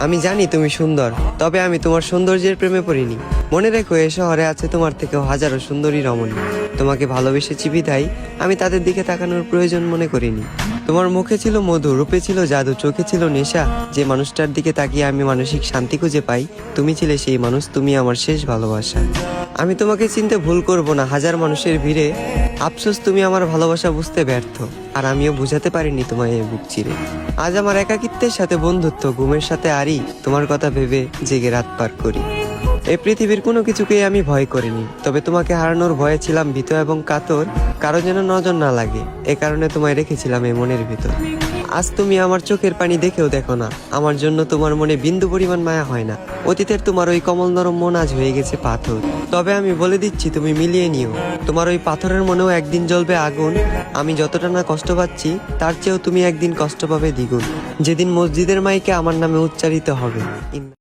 আমি জানি তুমি সুন্দর, তবে আমি তোমার সৌন্দর্যের প্রেমে পড়িনি। মনে রেখো, এ শহরে আছে তোমার থেকেও হাজারো সুন্দরী রমণী। তোমাকে ভালোবেসেছি বিধায় আমি তাদের দিকে তাকানোর প্রয়োজন মনে করিনি। তোমার মুখে ছিল মধু, রূপে ছিল জাদু, চোখে ছিল নেশা। যে মানুষটার দিকে তাকিয়ে আমি মানসিক শান্তি খুঁজে পাই, তুমি ছিলে সেই মানুষ। তুমি আমার শেষ ভালোবাসা। আমি তোমাকে চিনতে ভুল করব না হাজার মানুষের ভিড়ে। আফসোস, তুমি আমার ভালোবাসা বুঝতে ব্যর্থ, আর আমিও বুঝাতে পারিনি তোমায় এই বুক চিরে। আজ আমার একাকিত্বের সাথে বন্ধুত্ব, ঘুমের সাথে আরি, তোমার কথা ভেবে জেগে রাত পার করি। এই পৃথিবীর কোনো কিছুকেই আমি ভয় করিনি, তবে তোমাকে হারানোর ভয়ে ছিলাম ভীত এবং কাতর। কারো যেন নজর না লাগে, এ কারণে তোমায় রেখেছিলাম এই মনের ভিতর। আজ তুমি আমার চোখের পানি দেখেও দেখো না, আমার জন্য তোমার মনে বিন্দু পরিমাণ মায়া হয় না। অতীতের তোমার ওই কমল নরম মন আজ হয়ে গেছে পাথর। তবে আমি বলে দিচ্ছি, তুমি মিলিয়ে নিও, তোমার ওই পাথরের মনেও একদিন জ্বলবে আগুন। আমি যতটা না কষ্ট পাচ্ছি, তার চেয়েও তুমি একদিন কষ্ট পাবে দ্বিগুণ, যেদিন মসজিদের মাইকে আমার নামে উচ্চারিত হবে।